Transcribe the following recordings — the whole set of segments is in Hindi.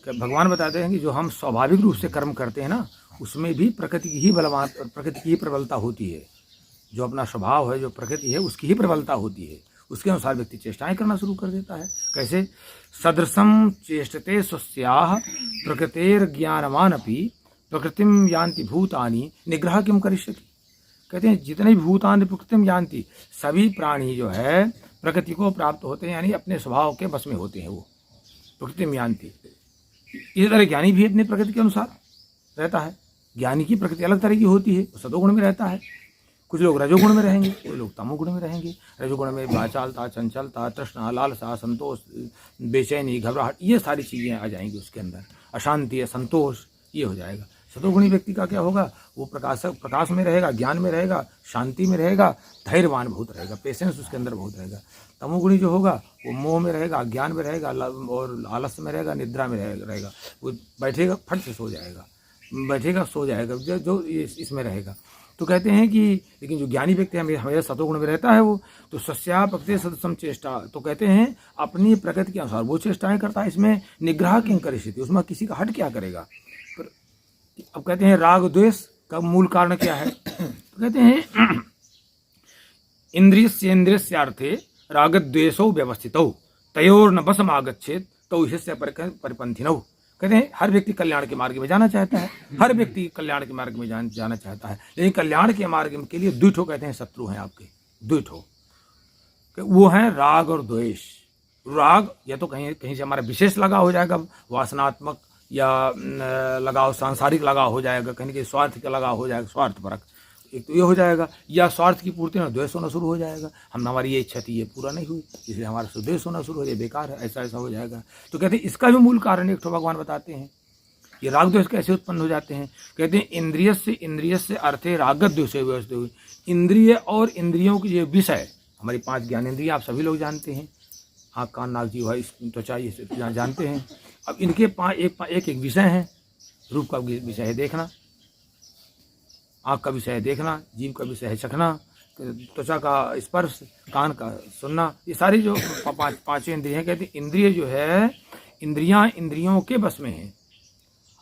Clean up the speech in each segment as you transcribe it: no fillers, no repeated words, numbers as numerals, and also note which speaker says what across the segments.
Speaker 1: भगवान बताते हैं कि जो हम स्वाभाविक रूप से कर्म करते हैं ना, उसमें भी प्रकृति की ही बलवान, प्रकृति की ही प्रबलता होती है। जो अपना स्वभाव है, जो प्रकृति है, उसकी ही प्रबलता होती है। उसके अनुसार व्यक्ति चेष्टाएं करना शुरू कर देता है। कैसे? सदृशम चेष्टते स्वस्याः प्रकृतेर ज्ञानवानपि प्रकृतिम यान्ति भूतानि निग्रह किम करिष्यति। कहते हैं जितने भी भूतानि प्रकृतिम यान्ति, सभी प्राणी जो है प्रकृति को प्राप्त होते हैं, यानी अपने स्वभाव के बस में होते हैं। वो प्रकृतिम यान्ति। इसी तरह ज्ञानी भी अपनी प्रकृति के अनुसार रहता है। ज्ञानी की प्रकृति अलग तरह की होती है, वो सतोगुण में रहता है। कुछ लोग रजोगुण में रहेंगे, कुछ लोग तमोगुण में रहेंगे। रजोगुण में वाचालता, चंचलता, तृष्णा, लालसा, संतोष, बेचैनी, घबराहट, ये सारी चीज़ें आ जाएंगी उसके अंदर। अशांति, असंतोष, ये हो जाएगा। सतोगुणी व्यक्ति का क्या होगा? वो प्रकाश में रहेगा, ज्ञान में रहेगा, शांति में रहेगा, धैर्यवान बहुत रहेगा, पेशेंस उसके अंदर बहुत रहेगा। तमोगुणी जो होगा वो मोह में रहेगा, ज्ञान में रहेगा और आलस्य में रहेगा, निद्रा में रहेगा। वो बैठेगा फट से सो जाएगा, बैठेगा सो जाएगा, जो इसमें रहेगा। तो कहते हैं कि लेकिन जो ज्ञानी व्यक्ति है हमेशा सतोगुण में रहता है वो, तो सस्या प्रकृति सदसम चेष्टा, तो कहते हैं अपनी प्रकृति के अनुसार वो चेष्टाएं करता है। इसमें निग्रह किं करिष्यति, उसमें किसी का हट क्या करेगा। अब कहते हैं राग द्वेष का मूल कारण क्या है? तो कहते हैं इंद्रियस्येन्द्रियस्यार्थे रागद्वेषौ व्यवस्थितौ तयोर्न वशम आगच्छेत तौ ह्यस्य परिपंथिनौ। कहते हैं हर व्यक्ति कल्याण के मार्ग में जाना चाहता है, हर व्यक्ति कल्याण के मार्ग में जाना चाहता है, लेकिन कल्याण के मार्ग के लिए द्विठो कहते हैं शत्रु हैं आपके, द्विठो। वो हैं राग और द्वेष। राग या तो कहीं से हमारा विशेष लगाव हो जाएगा, वासनात्मक, या लगाव सांसारिक लगाव हो जाएगा, कहीं कहीं स्वार्थ का लगाव हो जाएगा, स्वार्थ परक, एक तो ये हो जाएगा। या स्वार्थ की पूर्ति में द्वेष होना शुरू हो जाएगा, हमारी ये इच्छा थी, ये पूरा नहीं हुई, इसलिए हमारा से द्वेष होना शुरू हो जाए, बेकार है, ऐसा ऐसा हो जाएगा। तो कहते हैं इसका भी मूल कारण एक तो भगवान बताते हैं। ये राग द्वेष कैसे उत्पन्न हो जाते हैं? कहते हैं इंद्रिय से अर्थे रागत द्वेष व्यवस्थित हुई। इंद्रिय और इंद्रियों की जो विषय, हमारी 5 ज्ञानेंद्रिय आप सभी लोग जानते हैं, आँख, कान, नाक, जीभ, त्वचा, ये जानते हैं। अब इनके एक विषय हैं। रूप का विषय है देखना, आँख का विषय है देखना, जीभ का विषय है चखना, त्वचा का स्पर्श, कान का सुनना, ये सारी जो 5 इंद्रिय हैं। कहते हैं इंद्रिय जो है, इंद्रियों के बस में है।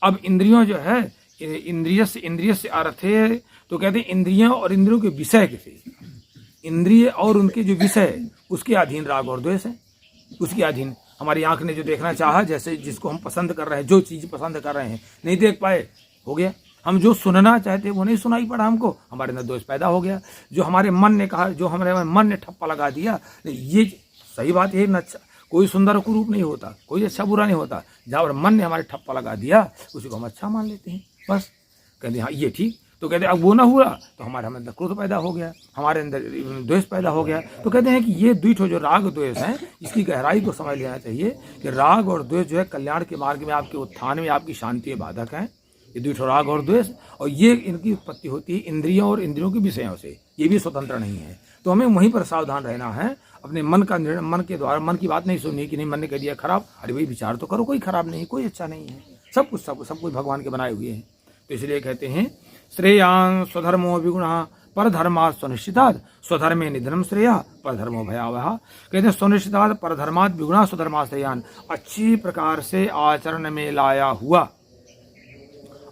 Speaker 1: अब इंद्रियों जो है इंद्रिय से अर्थ है, तो कहते हैं इंद्रियों और इंद्रियों के विषय के, इंद्रिय और उनके जो विषय उसके अधीन राग और द्वेष है, उसके अधीन। हमारी आंख ने जो देखना चाहा, जैसे जिसको हम पसंद कर रहे हैं, जो चीज़ पसंद कर रहे हैं, नहीं देख पाए, हो गया। हम जो सुनना चाहते वो नहीं सुनाई पड़ा हमको, हमारे अंदर दोष पैदा हो गया। जो हमारे मन ने कहा, जो हमारे मन ने ठप्पा लगा दिया, ये सही बात है ना, अच्छा कोई सुंदर कुरूप नहीं होता, कोई अच्छा बुरा नहीं होता। जहाँ मन ने हमारे ठप्पा लगा दिया उसी को हम अच्छा मान लेते हैं, बस कहते हैं हाँ ये ठीक। तो कहते हैं अब वो ना हुआ तो हमारे अंदर क्रोध पैदा हो गया, हमारे अंदर द्वेष पैदा हो गया। तो कहते हैं कि ये द्विठो जो राग द्वेष हैं, इसकी गहराई को समझ लेना चाहिए कि राग और द्वेष जो है कल्याण के मार्ग में, आपके उत्थान में, आपकी शांति में बाधक हैं। ये द्विठो राग और द्वेष, और ये इनकी उत्पत्ति होती है इंद्रियों और इंद्रियों के विषयों से, ये भी स्वतंत्र नहीं है। तो हमें वहीं पर सावधान रहना है, अपने मन का निर्णय, मन के द्वारा, मन की बात नहीं सुननी कि नहीं मन ने कह दिया खराब, अरे भाई विचार तो करो, कोई खराब नहीं, कोई अच्छा नहीं है, सब कुछ भगवान के बनाए हुए हैं। तो इसलिए कहते हैं श्रेयान् स्वधर्मो विगुणः परधर्मात् स्वनिश्चितात् स्वधर्मे निधनम श्रेयः परधर्मो भयावह। कहते हैं स्वनिश्चितात् परधर्मात् विगुणः स्वधर्मात् श्रेयान्, अच्छी प्रकार से आचरण में लाया हुआ,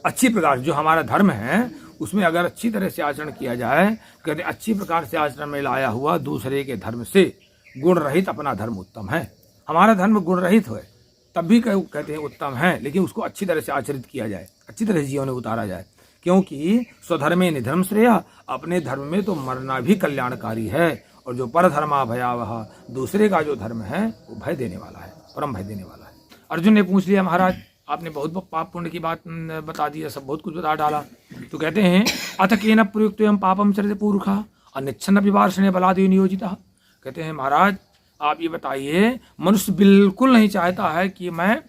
Speaker 1: अच्छी प्रकार जो हमारा धर्म है उसमें अगर अच्छी तरह से आचरण किया जाए, कहते हैं अच्छी प्रकार से आचरण में लाया हुआ दूसरे के धर्म से गुण रहित अपना धर्म उत्तम है। हमारा धर्म गुण रहित है तब भी कहते हैं उत्तम है, लेकिन उसको अच्छी तरह से आचरित किया जाए, अच्छी तरह से जीवन में उतारा जाए। क्योंकि स्वधर्मे निधर्म श्रेयः, अपने धर्म में तो मरना भी कल्याणकारी है, और जो परधर्मा भयावह, दूसरे का जो धर्म है वो भय देने वाला है, परम भय देने वाला है। अर्जुन ने पूछ लिया महाराज आपने बहुत पाप पुण्य की बात बता दी है, सब बहुत कुछ बता डाला। तो कहते हैं अथ केन प्रयुक्तोऽयं पापम चरते पूर्वकः अनिच्छन्न विवार्षणे बलादि नियोजितः। कहते हैं महाराज आप ये बताइए, मनुष्य बिल्कुल नहीं चाहता है कि मैं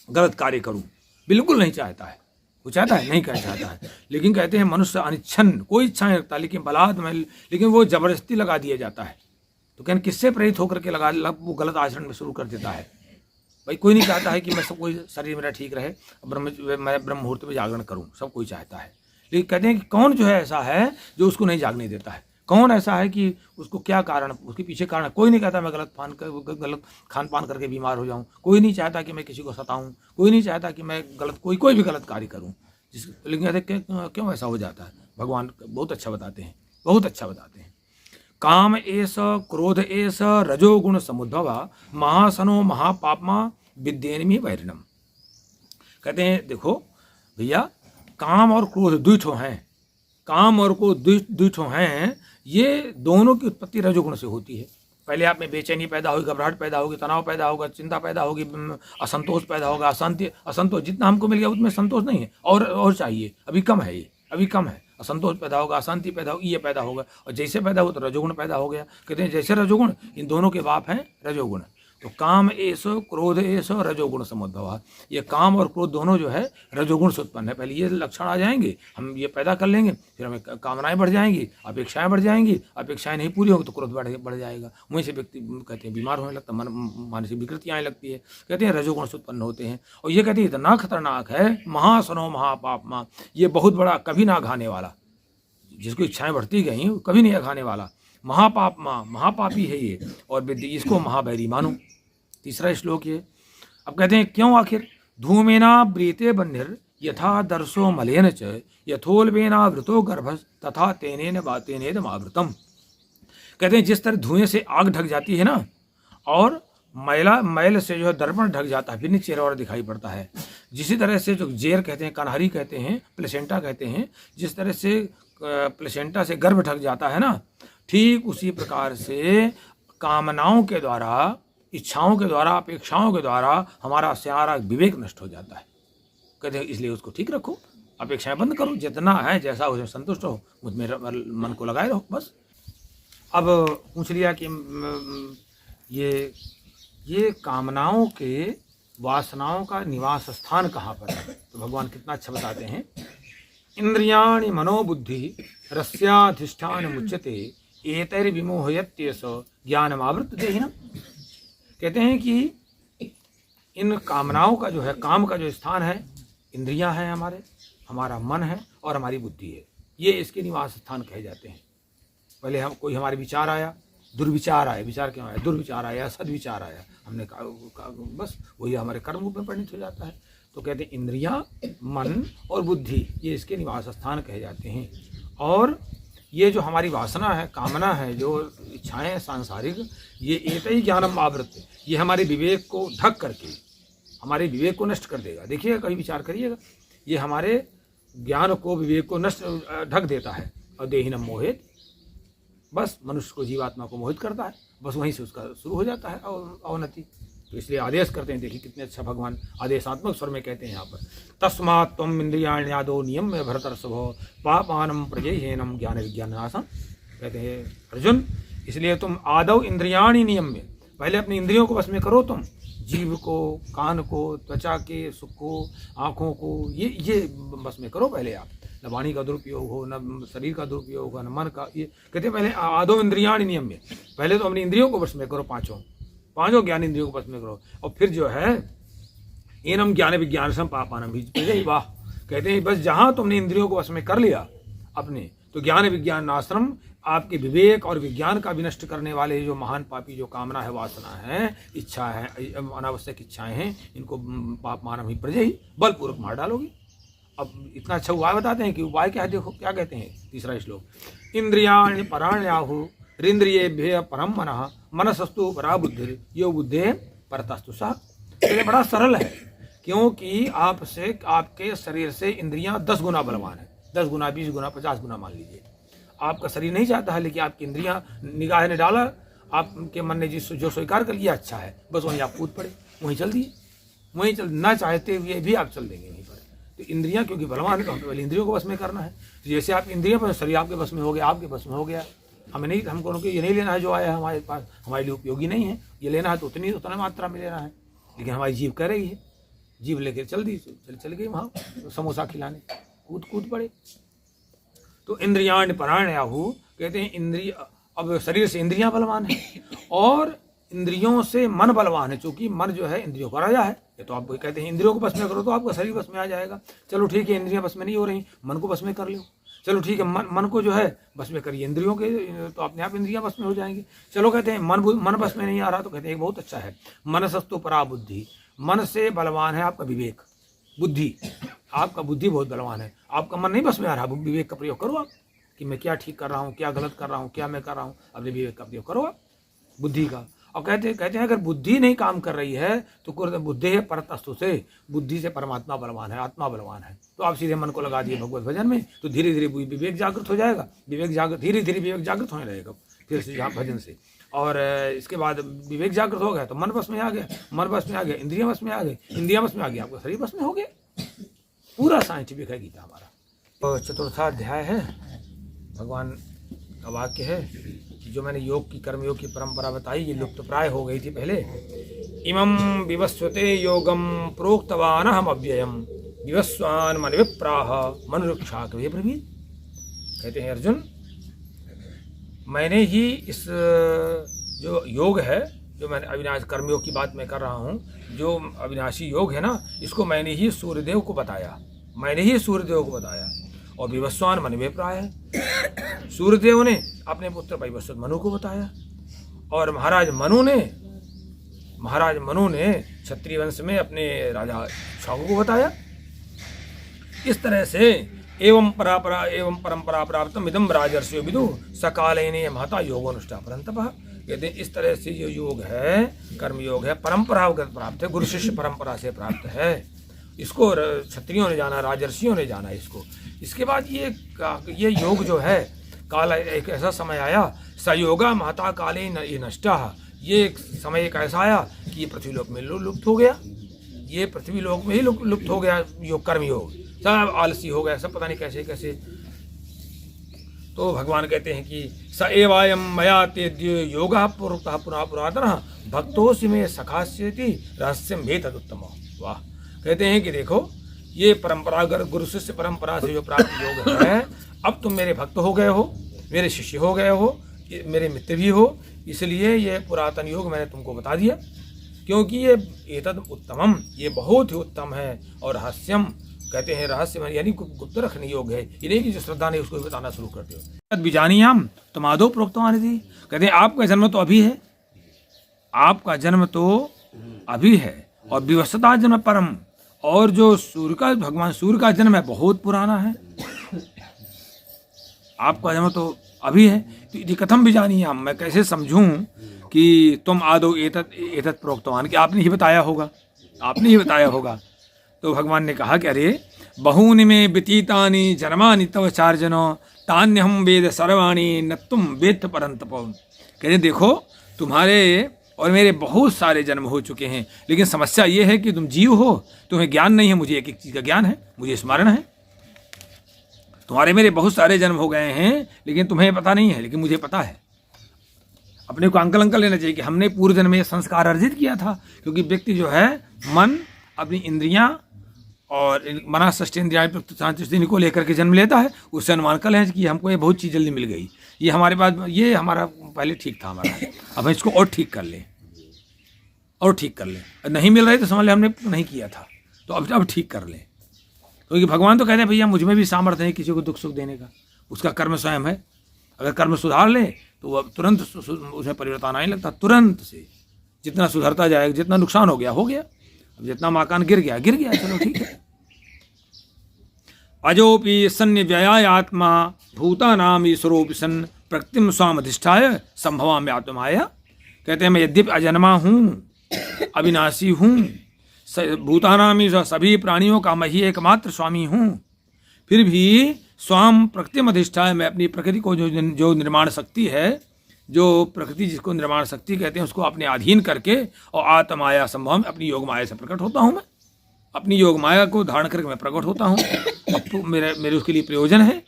Speaker 1: गलत कार्य करूं, बिल्कुल नहीं चाहता है, वो चाहता है नहीं कर चाहता है, लेकिन कहते हैं मनुष्य अनिच्छन्न, कोई इच्छा नहीं रखता, लेकिन बलात् में, लेकिन वो जबरदस्ती लगा दिया जाता है। तो कहते किससे प्रेरित होकर के वो गलत आचरण में शुरू कर देता है। भाई कोई नहीं चाहता है कि मैं सब कोई शरीर मेरा ठीक रहे, मैं ब्रह्म मुहूर्त में जागरण करूं, सब कोई चाहता है, लेकिन कहते हैं कि कौन जो है ऐसा है जो उसको नहीं जागने देता है, कौन ऐसा है कि उसको क्या कारण, उसके पीछे कारण? कोई नहीं कहता मैं गलत खान पान करके बीमार हो जाऊं, कोई नहीं चाहता कि मैं किसी को सताऊं, कोई नहीं चाहता कि मैं कोई भी गलत कार्य करूं। लेकिन कहते क्यों ऐसा हो जाता है? भगवान बहुत अच्छा बताते हैं, बहुत अच्छा बताते हैं। काम एस क्रोध एस रजोगुण समुद्भव महासनो महापापमा विद्येनमी वैरिणम। कहते हैं देखो भैया, काम और क्रोध द्विठो हैं, काम और क्रोध द्विठो हैं, ये दोनों की उत्पत्ति रजोगुण से होती है। पहले आप में बेचैनी पैदा होगी, घबराहट पैदा होगी, तनाव पैदा होगा, चिंता पैदा होगी, असंतोष पैदा होगा, असंतोष जितना हमको मिल गया उतने संतोष नहीं है, और चाहिए, अभी कम है, ये अभी कम है। असंतोष पैदा होगा, अशांति पैदा होगी, ये पैदा होगा, और जैसे पैदा हुआ तो रजोगुण पैदा हो गया। कहते हैं जैसे रजोगुण, इन दोनों के बाप हैं रजोगुण। तो काम एस क्रोध एस रजोगुण समुद्भव, ये काम और क्रोध दोनों जो है रजोगुण से उत्पन्न है। पहले ये लक्षण आ जाएंगे, हम ये पैदा कर लेंगे, फिर हमें कामनाएं बढ़ जाएंगी, अपेक्षाएं बढ़ जाएंगी, अपेक्षाएं नहीं पूरी होंगी तो क्रोध बढ़ जाएगा। वहीं से व्यक्ति कहते हैं बीमार होने लगता, मानसिक विकृतियाँ आने लगती है। कहते हैं रजोगुण से उत्पन्न होते हैं। और ये कहते हैं इतना खतरनाक है, महासनो महापापमा, ये बहुत बड़ा, कभी ना घाने वाला, जिसको इच्छाएं बढ़ती गई कभी नहीं अघाने वाला, महापापमा, महापापी है ये, और इसको महाबैरी मानो। तीसरा श्लोक ये। अब कहते हैं क्यों आखिर? धूमेना ब्रीते बन्निर यथा दर्शो मलेन च यथोल्बेना वृतो गर्भस तथा तेनेन मावृतम। कहते हैं जिस तरह धुएं से आग ढक जाती है ना, और मैल से जो है दर्पण ढक जाता है, फिर नहीं चेहरा और दिखाई पड़ता है, जिसी तरह से जो जेर कहते हैं, कन्हरी कहते हैं, प्लेसेंटा कहते हैं, जिस तरह से प्लेसेंटा से गर्भ ढक जाता है ना, ठीक उसी प्रकार से कामनाओं के द्वारा, इच्छाओं के द्वारा, अपेक्षाओं के द्वारा हमारा सारा विवेक नष्ट हो जाता है। कहते हैं इसलिए उसको ठीक रखो, अपेक्षाएं बंद करो, जितना है जैसा उसमें संतुष्ट हो, उसमें मन को लगाए रहो बस। अब पूछ लिया कि ये कामनाओं के, वासनाओं का निवास स्थान कहाँ पर है? तो भगवान कितना अच्छा बताते हैं। इंद्रियाणि मनोबुद्धि रस्याधिष्ठान मुच्यते एतैर्विमोहयत्येष ज्ञानमावृत्त देहिनम्। कहते हैं कि इन कामनाओं का जो है, काम का जो स्थान है, इंद्रियां हैं हमारा मन है और हमारी बुद्धि है, ये इसके निवास स्थान कहे जाते हैं। पहले कोई हमारे विचार आया, दुर्विचार आया, विचार क्यों आया? दुर्विचार आया, सद्विचार आया, हमने कहा बस वही हमारे कर्म रूप में परिणत हो जाता है। तो कहते हैं इंद्रियां, मन और बुद्धि, ये इसके निवास स्थान कहे जाते हैं। और ये जो हमारी वासना है, कामना है, जो इच्छाएं हैं सांसारिक, ये एक ही ज्ञानम आवृत्त, ये हमारे विवेक को ढक करके हमारे विवेक को नष्ट कर देगा। देखिएगा, कभी विचार करिएगा, ये हमारे ज्ञान को, विवेक को नष्ट ढक देता है। और देहिनम मोहित, बस मनुष्य को, जीवात्मा को मोहित करता है, बस वहीं से उसका शुरू हो जाता है अवनति। तो इसलिए आदेश करते हैं, देखिए कितने अच्छा भगवान आदेशात्मक स्वर में कहते हैं यहाँ पर, तस्मात् त्वम इंद्रियाण्यादो नियम में भरतर्षभो पापानम प्रजयहीनम ज्ञान विज्ञान नाशम। कहते हैं अर्जुन, इसलिए तुम आदौ इंद्रियाणी नियम में, पहले अपनी इंद्रियों को बस में करो, तुम जीव को, कान को, त्वचा के सुख को, आँखों को, ये बस में करो पहले आप। न वाणी का दुरुपयोग हो, न शरीर का दुरुपयोग हो, न मन का। ये कहते हैं पहले आदौ इंद्रियाणी नियम में, पहले तो अपनी इंद्रियों को बस में करो, पांचों ज्ञान इंद्रियों को बस में करो, और फिर जो है एनम ज्ञान विज्ञान सम पापानम भी वाह। कहते हैं बस जहां तुमने इंद्रियों को बस में कर लिया अपने, तो ज्ञान विज्ञान नाश्रम, आपके विवेक और विज्ञान का विनष्ट करने वाले जो महान पापी जो कामना है, वासना है, इच्छा है, अनावश्यक इच्छाएं हैं, इनको पाप मानम ही प्रजय ही बलपूर्वक मार डालोगी। अब इतना अच्छा उपाय बताते हैं कि उपाय क्या है, देखो क्या कहते हैं तीसरा श्लोक। इंद्रियाणि पराण्याहु इंद्रियेभ्यः परम मनः मनसस्तु परा बुद्धि यो बुद्धे परतस्तु सः। ये बड़ा सरल है, क्योंकि आपसे, आपके शरीर से इंद्रियां 10 गुना बलवान है, 10 गुना, 20 गुना, 50 गुना मान लीजिए। आपका शरीर नहीं चाहता है, लेकिन आपकी इंद्रियां, निगाह ने डाला, आपके मन ने जो स्वीकार कर लिया अच्छा है, बस वहीं आप कूद पड़े, वहीं चल दिए, वहीं चल, ना चाहते हुए भी आप चल देंगे वहीं पर। तो इंद्रियां क्योंकि बलवान है, तो हमें पहले इंद्रियों को बस में करना है। जैसे आप इंद्रियों पर, शरीर आपके बस में हो गया, आपके बस में हो गया, हमें नहीं, हमको ये नहीं लेना है जो आया है हमारे पास, हमारे लिए उपयोगी नहीं है, ये लेना है तो उतना मात्रा में लेना है। लेकिन हमारी जीभ कह रही है, जीभ लेकर चल गई वहाँ समोसा खिलाने, कूद पड़े। तो इंद्रियाण पराण्याहु, कहते हैं इंद्रिय, अब शरीर से इंद्रियां बलवान है और इंद्रियों से मन बलवान है, क्योंकि मन जो है इंद्रियों का राजा है। ये तो आप कहते हैं इंद्रियों को बस में करो तो आपका शरीर बस में आ जाएगा। चलो ठीक है, इंद्रियां बस में नहीं हो रही, मन को बस में कर लो। चलो ठीक है, मन को जो है बस में करिए, इंद्रियों के तो अपने आप इंद्रियां बस में हो जाएंगी। चलो कहते हैं मन बस में नहीं आ रहा, तो कहते हैं बहुत अच्छा है, मनसस्तु परा बुद्धि, मन से बलवान है आपका विवेक, बुद्धि, आपका बुद्धि बहुत बलवान है। आपका मन नहीं बस में आ रहा, विवेक का प्रयोग करो आप, कि मैं क्या ठीक कर रहा हूँ, क्या गलत कर रहा हूँ, क्या मैं कर रहा हूँ, अपने विवेक का प्रयोग करो आप, बुद्धि का। और कहते हैं अगर बुद्धि नहीं काम कर रही है तो बुद्धि है परतस्तु से, बुद्धि से परमात्मा बलवान है, आत्मा बलवान है। तो आप सीधे मन को लगा दिए भगवत भजन में, तो धीरे धीरे विवेक जागृत हो जाएगा, धीरे धीरे विवेक जागृत होने लगेगा फिर से यहाँ भजन से। और इसके बाद विवेक जागृत हो गया तो मन बस में आ गया, मन बस में आ गया, इंद्रियां बस में आ गई, इंद्रियां बस में आ गया, आपका शरीर बस में हो गया। पूरा साइंटिफिक है गीता हमारा। तो चतुर्थाध्याय है, भगवान का वाक्य है, जो मैंने योग की कर्मयोग की परंपरा बताई, ये लुप्त प्राय हो गई थी पहले। इमं विवस्वते योगम प्रोक्तवान हम अव्ययम विवस्वान मन विप्राह मनुरुक्षा तो ये ब्रवीत। कहते हैं अर्जुन, मैंने ही इस जो योग है, जो मैंने अविनाश कर्मयोग की बात मैं कर रहा हूँ, जो अविनाशी योग है ना, इसको मैंने ही सूर्यदेव को बताया, मैंने ही सूर्यदेव को बताया। और विवस्वान मन विप्राय है, सूर्यदेव ने अपने पुत्र वैवस्वत मनु को बताया, और महाराज मनु ने क्षत्रिय वंश में अपने राजा शाहू को बताया। इस तरह से एवं परंपरा प्राप्तम इदम राजर्षि विदु सकालेने महता योगोनुष्ठा परंतपः। कहते हैं इस तरह से जो योग है, कर्म योग है, परंपरागत प्राप्त है, गुरु शिष्य परंपरा से प्राप्त है। इसको क्षत्रियों ने जाना, राजर्षियों ने जाना इसको। इसके बाद ये योग जो है, काल एक ऐसा समय आया, सयोगा महता काले ये नष्टा, ये एक समय एक ऐसा आया कि ये पृथ्वी लोक में लुप्त हो गया, ये पृथ्वी लोक में ही लुप्त हो गया योग, कर्म योग, सब आलसी हो गया, सब पता नहीं कैसे कैसे। तो भगवान कहते हैं कि स एवायम मया तेद्य योगा पुरुषः पुनः पुरातनः भक्तोऽसि मे सखास्यति रहस्यम भेदुत्तम। वाह। कहते हैं कि देखो, ये परंपरागत गुरु शिष्य परंपरा से जो प्राप्त योग है, अब तुम मेरे भक्त हो गए हो, मेरे शिष्य हो गए हो, मेरे मित्र भी हो, इसलिए ये पुरातन योग मैंने तुमको बता दिया, क्योंकि ये एतद उत्तमम, ये बहुत ही उत्तम है। और रहस्यम, कहते हैं रहस्य यानी गुप्त रखने योग है, ये नहीं कि जो श्रद्धा नहीं उसको भी बताना शुरू करते हो। तद बीजानियाम तुम आदो प्रोक्तवान थी। कहते हैं आपका जन्म तो अभी है, आपका जन्म तो अभी है, और विवस्वता जन्म परम, और जो सूर्य का, भगवान सूर्य का जन्म है बहुत पुराना है, आपका जन्म तो अभी है। तो यदि कथम बीजानियाम, मैं कैसे समझूं कि तुम आदो एतत् प्रोक्तवान, कि आपने ही बताया होगा, आपने ही बताया होगा। तो भगवान ने कहा कि अरे बहूनि में व्यतीतानि जन्मानि तव चार्जनो तान्यहम वेद सर्वाणि न तुम वेद परंतप। कहते देखो, तुम्हारे और मेरे बहुत सारे जन्म हो चुके हैं, लेकिन समस्या ये है कि तुम जीव हो, तुम्हें ज्ञान नहीं है, मुझे एक एक चीज़ का ज्ञान है, मुझे स्मरण है। तुम्हारे मेरे बहुत सारे जन्म हो गए हैं, लेकिन तुम्हें पता नहीं है, लेकिन मुझे पता है। अपने को अंकल लेना चाहिए कि हमने पूर्व जन्म में संस्कार अर्जित किया था, क्योंकि व्यक्ति जो है मन, अपनी इंद्रियां और मना षष्ठेन्द्रियां को लेकर के जन्म लेता है, उससे अनुमान कर है कि हमको ये बहुत चीज़ जल्दी मिल गई, ये हमारे पास, ये हमारा पहले ठीक था हमारा, अब इसको और ठीक कर ले, और ठीक कर ले, नहीं मिल रही तो समझ ले हमने नहीं किया था, तो अब ठीक कर ले। क्योंकि भगवान तो कहते हैं भैया मुझ में भी सामर्थ्य है किसी को दुख सुख देने का, उसका कर्म स्वयं है। अगर कर्म सुधार ले तो वह तुरंत उसमें परिवर्तन आने लगता, तुरंत से जितना सुधरता जाएगा, जितना नुकसान हो गया, अब जितना मकान गिर गया, चलो ठीक है। अजोपि सन्य व्ययाय आत्मा भूतानाम ईश्वरोपि सन प्रकृतिम स्वाम अधिष्ठाय संभवाम्य आत्माया। कहते हैं मैं यद्यपि अजन्मा हूँ, अविनाशी हूँ, भूतानाम सभी प्राणियों का मैं ही एकमात्र स्वामी हूँ, फिर भी स्वाम प्रकृतिम अधिष्ठाय, मैं अपनी प्रकृति को जो निर्माण शक्ति है, जो प्रकृति जिसको निर्माण शक्ति कहते हैं, उसको अपने अधीन करके और आत्माया संभव में अपनी योग माया से प्रकट होता हूँ। मैं अपनी योग माया को धारण करके मैं प्रकट होता हूँ। मेरे उसके लिए प्रयोजन है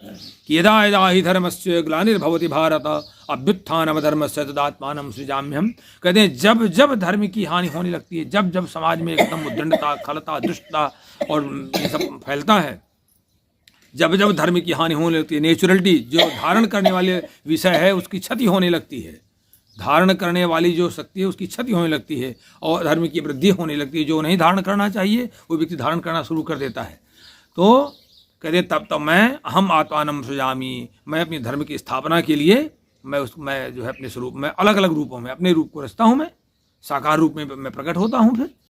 Speaker 1: कि यदा यदा ही धर्मस्य ग्लानिर्भवति भारत अभ्युत्थानम धर्मस्य तदात्मानं सृजाम्यहम्। कहते हैं जब जब धर्म की हानि होने लगती है, जब जब समाज में एकदम उद्दंडता, खलता, दुष्टता और ये सब फैलता है, जब जब धर्म की हानि होने लगती है, नेचुरलिटी जो धारण करने वाले विषय है उसकी क्षति होने लगती है, धारण करने वाली जो शक्ति है उसकी क्षति होने लगती है, और धर्म की वृद्धि होने लगती है। जो नहीं धारण करना चाहिए वो व्यक्ति धारण करना शुरू कर देता है। तो कहते हैं तब तो हम आत्मानम सृजामी, मैं अपनी धर्म की स्थापना के लिए मैं जो है अपने स्वरूप में अलग अलग रूपों में अपने रूप को रचता हूँ, मैं साकार रूप में मैं प्रकट होता हूँ फिर